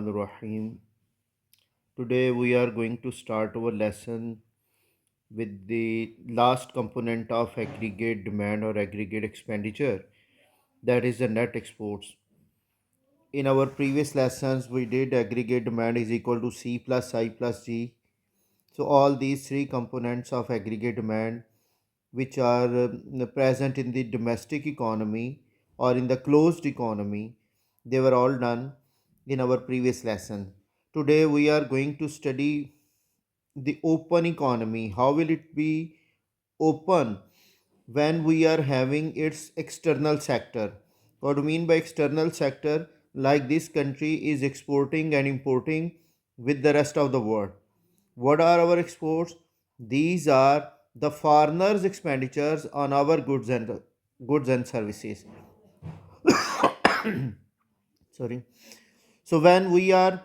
Rahim. Today we are going to start our lesson with the last component of aggregate demand or aggregate expenditure, that is the net exports. In our previous lessons, we did aggregate demand is equal to C plus I plus G. So all these three components of aggregate demand which are present in the domestic economy or in the closed economy, they were all done in our previous lesson. Today we are going to study the open economy. How will it be open when we are having its external sector? What do you mean by external sector? Like this country is exporting and importing with the rest of the world. What are our exports? These are the foreigners' expenditures on our goods and services. Sorry. So when we are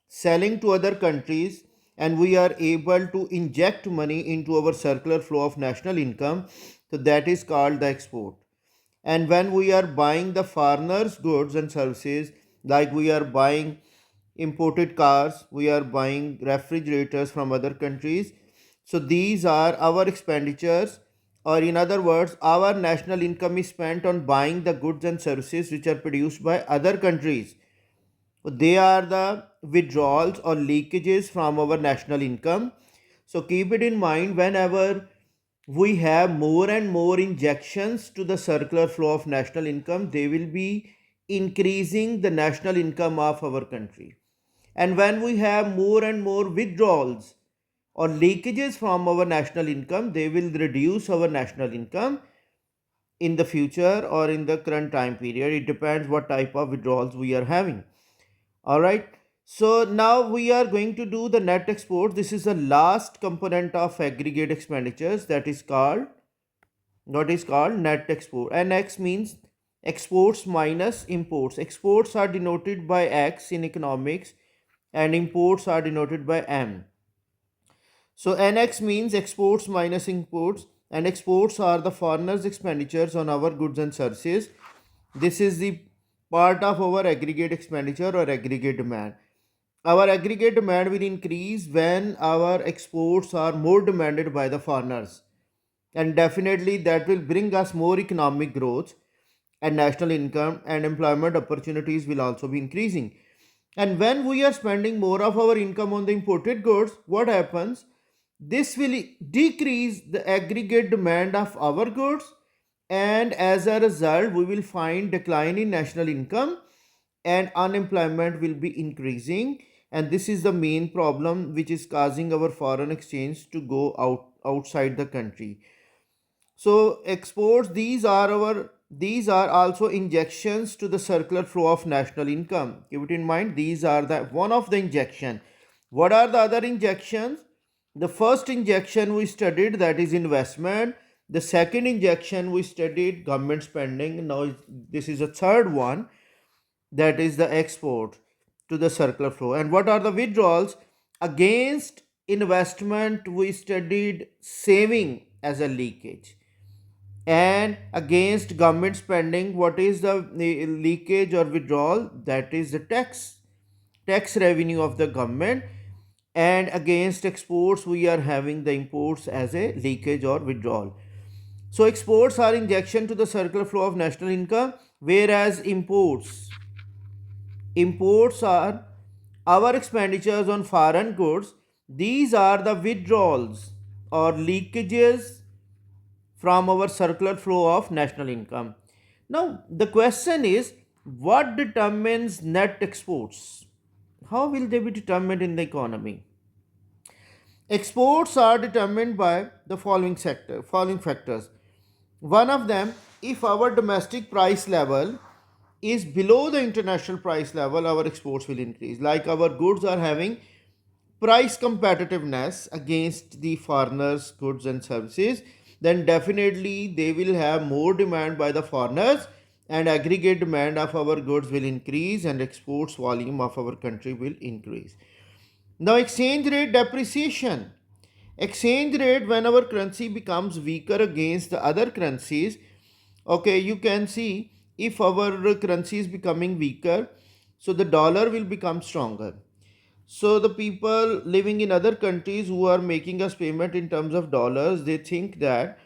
selling to other countries and we are able to inject money into our circular flow of national income, so that is called the export. And when we are buying the foreigners goods and services, like we are buying imported cars, we are buying refrigerators from other countries, so these are our expenditures, or in other words, our national income is spent on buying the goods and services which are produced by other countries. They are the withdrawals or leakages from our national income. So keep it in mind, whenever we have more and more injections to the circular flow of national income, they will be increasing the national income of our country. And when we have more and more withdrawals or leakages from our national income, they will reduce our national income in the future or in the current time period. It depends what type of withdrawals we are having. All right. So now we are going to do the net export. This is the last component of aggregate expenditures, that is called what is called net export. And X means exports minus imports. Exports are denoted by X in economics and imports are denoted by M. So NX means exports minus imports, and exports are the foreigners' expenditures on our goods and services. This is the part of our aggregate expenditure or aggregate demand. Our aggregate demand will increase when our exports are more demanded by the foreigners, and definitely that will bring us more economic growth, and national income and employment opportunities will also be increasing. And when we are spending more of our income on the imported goods, what happens? This will decrease the aggregate demand of our goods, and as a result, we will find decline in national income and unemployment will be increasing. And this is the main problem which is causing our foreign exchange to go outside the country. So exports, these are also injections to the circular flow of national income. Keep it in mind, these are the one of the injection. What are the other injections? The first injection we studied, that is investment. The second injection we studied government spending. Now this is a third one, that is the export to the circular flow. And what are the withdrawals? Against investment we studied saving as a leakage, and against government spending, what is the leakage or withdrawal? That is the tax revenue of the government. And against exports, we are having the imports as a leakage or withdrawal. So exports are injection to the circular flow of national income, whereas imports are our expenditures on foreign goods. These are the withdrawals or leakages from our circular flow of national income. Now, the question is, what determines net exports? How will they be determined in the economy? Exports are determined by the following factors. One of them, if our domestic price level is below the international price level, our exports will increase. Like our goods are having price competitiveness against the foreigners' goods and services, then definitely they will have more demand by the foreigners, and aggregate demand of our goods will increase and exports volume of our country will increase. Now, exchange rate depreciation. Exchange rate, when our currency becomes weaker against the other currencies, okay, you can see if our currency is becoming weaker, so the dollar will become stronger. So the people living in other countries who are making us payment in terms of dollars, they think that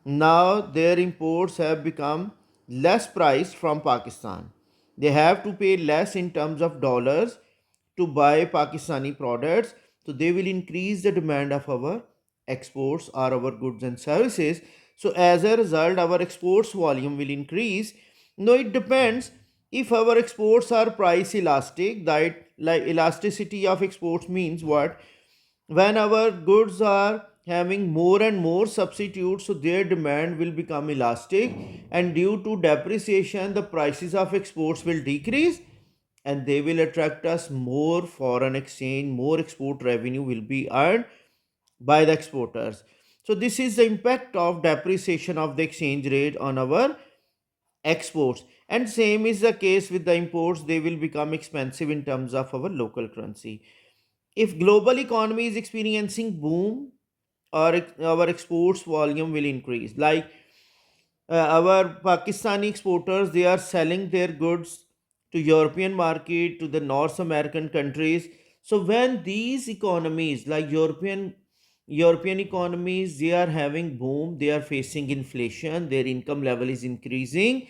now their imports have become less priced from Pakistan. They have to pay less in terms of dollars to buy Pakistani products. So they will increase the demand of our exports or our goods and services. So as a result, our exports volume will increase. No, it depends. If our exports are price elastic, that like elasticity of exports means what? When our goods are having more and more substitutes, so their demand will become elastic, and due to depreciation the prices of exports will decrease, and they will attract us more foreign exchange, more export revenue will be earned by the exporters. So this is the impact of depreciation of the exchange rate on our exports, and same is the case with the imports. They will become expensive in terms of our local currency. If global economy is experiencing boom, our exports volume will increase. Like our Pakistani exporters, they are selling their goods to European market, to the North American countries. So when these economies like European economies, they are having boom, they are facing inflation, their income level is increasing,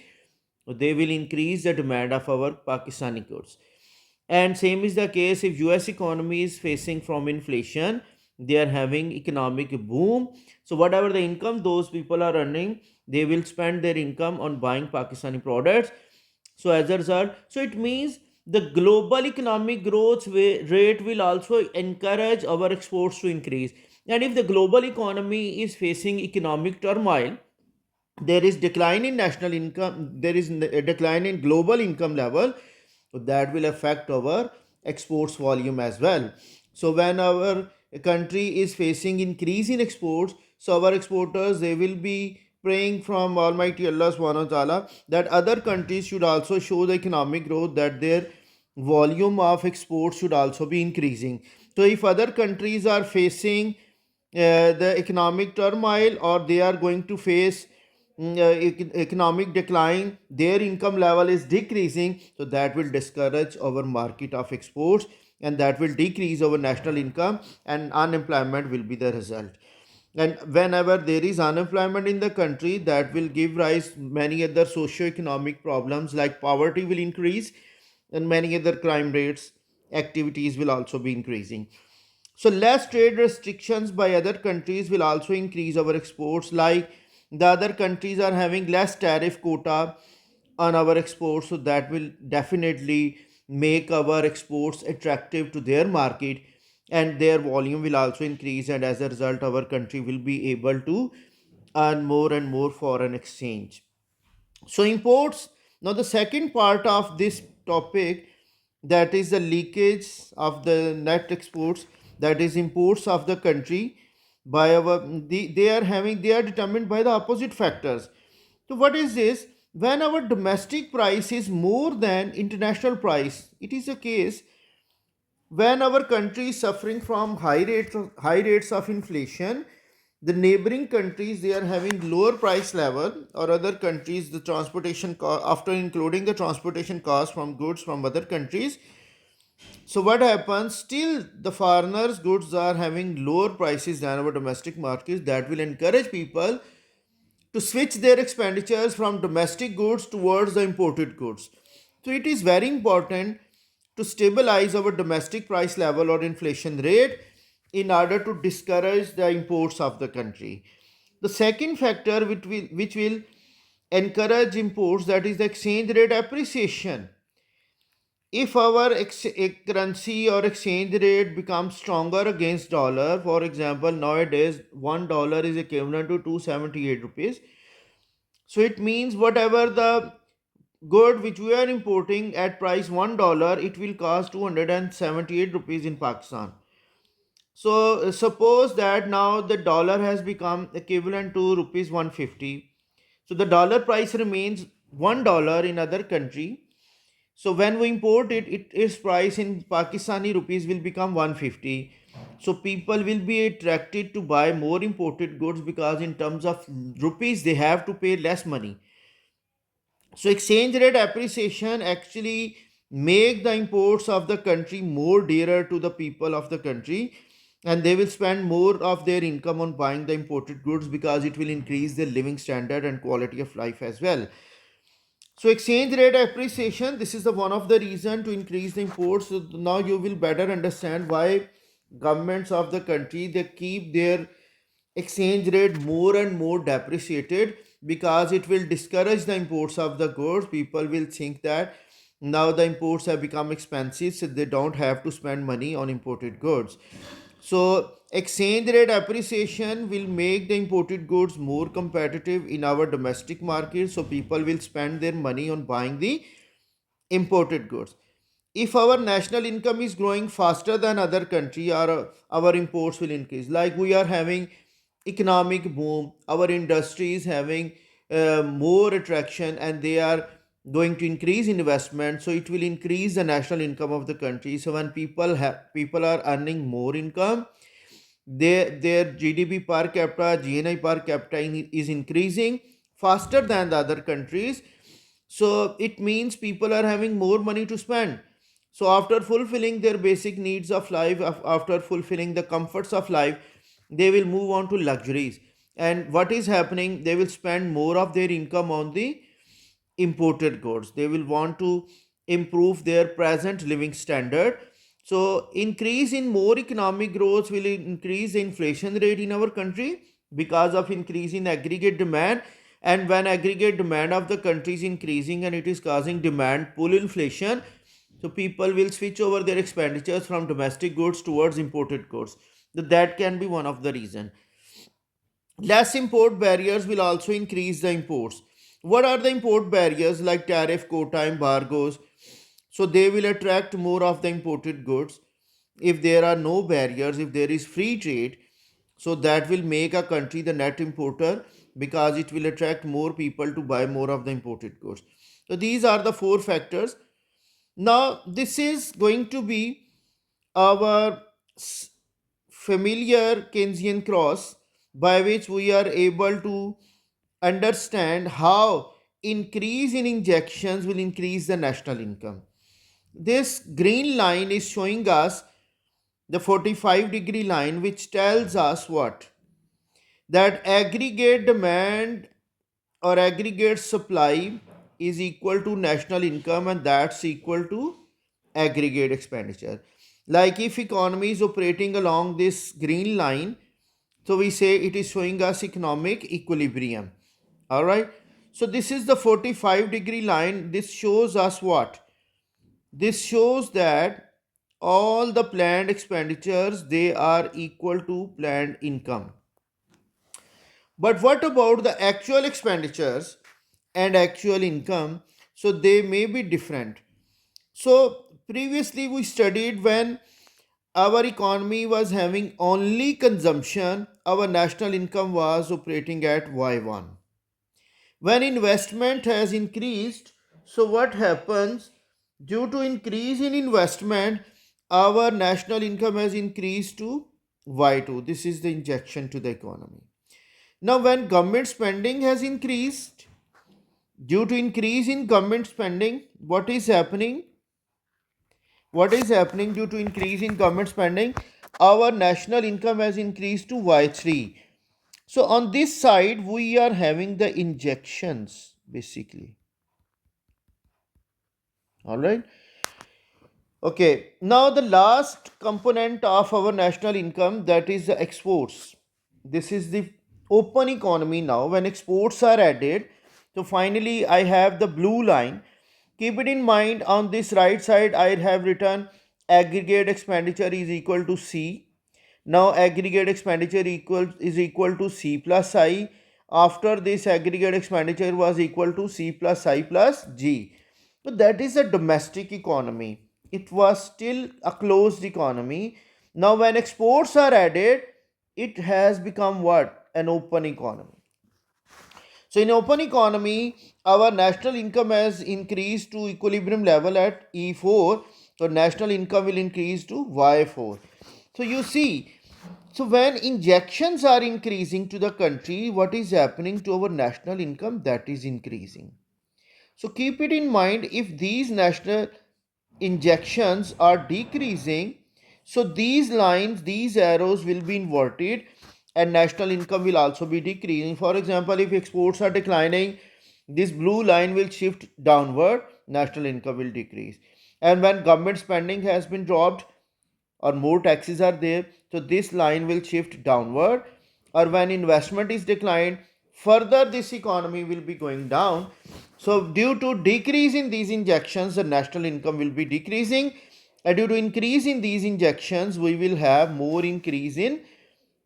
they will increase the demand of our Pakistani goods. And same is the case if US economy is facing from inflation, they are having economic boom. So whatever the income those people are earning, they will spend their income on buying Pakistani products. So as a result, so it means the global economic growth rate will also encourage our exports to increase. And if the global economy is facing economic turmoil, there is decline in national income, there is a decline in global income level, so that will affect our exports volume as well. So when our country is facing increase in exports, so our exporters, they will be praying from Almighty Allah subhanahu wa ta'ala that other countries should also show the economic growth, that their volume of exports should also be increasing. So if other countries are facing the economic turmoil, or they are going to face economic decline, their income level is decreasing, so that will discourage our market of exports, and that will decrease our national income, and unemployment will be the result. And whenever there is unemployment in the country, that will give rise many other socio-economic problems, like poverty will increase, and many other crime rates activities will also be increasing. So less trade restrictions by other countries will also increase our exports. Like the other countries are having less tariff quota on our exports, so that will definitely make our exports attractive to their market, and their volume will also increase, and as a result our country will be able to earn more and more foreign exchange. So imports. Now the second part of this topic, that is the leakage of the net exports, that is imports of the country by our they are determined by the opposite factors. So what is this? When our domestic price is more than international price, it is a case when our country is suffering from high rates of inflation, the neighboring countries, they are having lower price level, or other countries the transportation cost, after including the transportation cost from goods from other countries. So what happens? Still, the foreigners' goods are having lower prices than our domestic markets. That will encourage people to switch their expenditures from domestic goods towards the imported goods. So it is very important to stabilize our domestic price level or inflation rate in order to discourage the imports of the country. The second factor which will encourage imports, that is the exchange rate appreciation. If our currency or exchange rate becomes stronger against dollar, for example, nowadays $1 is equivalent to 278 rupees. So it means whatever the good which we are importing at price $1, it will cost 278 rupees in Pakistan. So suppose that now the dollar has become equivalent to rupees 150. So the dollar price remains $1 in other country. So when we import it, its price in Pakistani rupees will become 150. So people will be attracted to buy more imported goods, because in terms of rupees they have to pay less money. So exchange rate appreciation actually make the imports of the country more dearer to the people of the country, and they will spend more of their income on buying the imported goods because it will increase their living standard and quality of life as well. So exchange rate appreciation, this is the one of the reason to increase the imports. So now you will better understand why governments of the country, they keep their exchange rate more and more depreciated, because it will discourage the imports of the goods. People will think that now the imports have become expensive, so they don't have to spend money on imported goods. So exchange rate appreciation will make the imported goods more competitive in our domestic market, so people will spend their money on buying the imported goods. If our national income is growing faster than other country, our imports will increase. Like we are having economic boom, our industry is having more attraction, and they are going to increase investment, so it will increase the national income of the country. So when people are earning more income, their GDP per capita, GNI per capita is increasing faster than the other countries. So it means people are having more money to spend. So after fulfilling their basic needs of life, after fulfilling the comforts of life, they will move on to luxuries. And what is happening? They will spend more of their income on the imported goods. They will want to improve their present living standard. So increase in more economic growth will increase the inflation rate in our country because of increase in aggregate demand. And when aggregate demand of the country is increasing and it is causing demand pull inflation, so people will switch over their expenditures from domestic goods towards imported goods. So that can be one of the reason. Less import barriers will also increase the imports. What are the import barriers? Like tariff, quota, embargoes. So they will attract more of the imported goods. If there are no barriers, if there is free trade, so that will make a country the net importer, because it will attract more people to buy more of the imported goods. So these are the four factors. Now this is going to be our familiar Keynesian cross, by which we are able to understand how increase in injections will increase the national income. This green line is showing us the 45-degree line, which tells us what? That aggregate demand or aggregate supply is equal to national income, and that's equal to aggregate expenditure. Like if economy is operating along this green line, so we say it is showing us economic equilibrium. All right. So this is the 45-degree line. This shows us what? This shows that all the planned expenditures, they are equal to planned income. But what about the actual expenditures and actual income? So they may be different. So previously we studied when our economy was having only consumption, our national income was operating at Y1. When investment has increased, so what happens? Due to increase in investment, our national income has increased to Y2. This is the injection to the economy. Now when government spending has increased, due to increase in government spending, what is happening? What is happening due to increase in government spending? Our national income has increased to Y3. So on this side, we are having the injections basically. All right. Okay. Now the last component of our national income, that is the exports. This is the open economy now. When exports are added, so finally I have the blue line. Keep it in mind, on this right side I have written aggregate expenditure is equal to C. Now aggregate expenditure is equal to C plus I. After this, aggregate expenditure was equal to C plus I plus G. So that is a domestic economy. It was still a closed economy. Now when exports are added, it has become what? An open economy. So in open economy, our national income has increased to equilibrium level at E4. So national income will increase to Y4. So you see, so when injections are increasing to the country, what is happening to our national income? That is increasing. So keep it in mind, if these national injections are decreasing, so these lines, these arrows will be inverted, and national income will also be decreasing. For example, if exports are declining, this blue line will shift downward, national income will decrease. And when government spending has been dropped or more taxes are there, so this line will shift downward. Or when investment is declined, further this economy will be going down. So due to decrease in these injections, the national income will be decreasing, and due to increase in these injections, we will have more increase in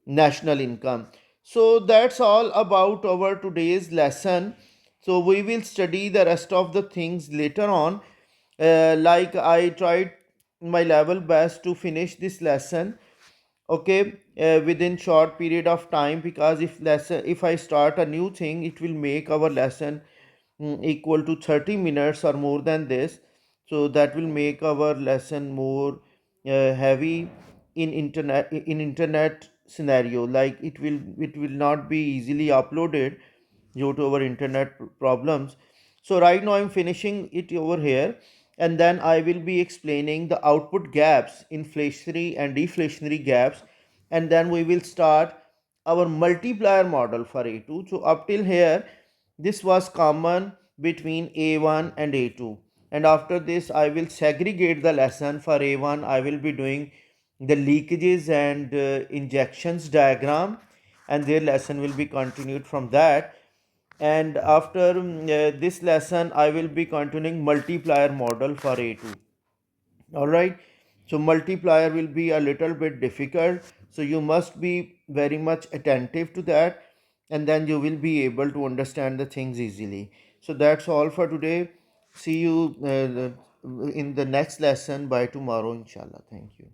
national income. So that's all about our today's lesson. So we will study the rest of the things later on. Like I tried my level best to finish this lesson, okay, within short period of time, because if I start a new thing, it will make our lesson equal to 30 minutes or more than this. So that will make our lesson more heavy in internet scenario, like it will not be easily uploaded due to our internet problems. So right now I'm finishing it over here, and then I will be explaining the output gaps, inflationary and deflationary gaps, and then we will start our multiplier model for A2. So up till here, this was common between A1 and A2. And after this, I will segregate the lesson. For A1, I will be doing the leakages and injections diagram, and their lesson will be continued from that. And after this lesson, I will be continuing multiplier model for A2. All right. So multiplier will be a little bit difficult, so you must be very much attentive to that, and then you will be able to understand the things easily. So that's all for today. See you in the next lesson by tomorrow, inshallah. Thank you.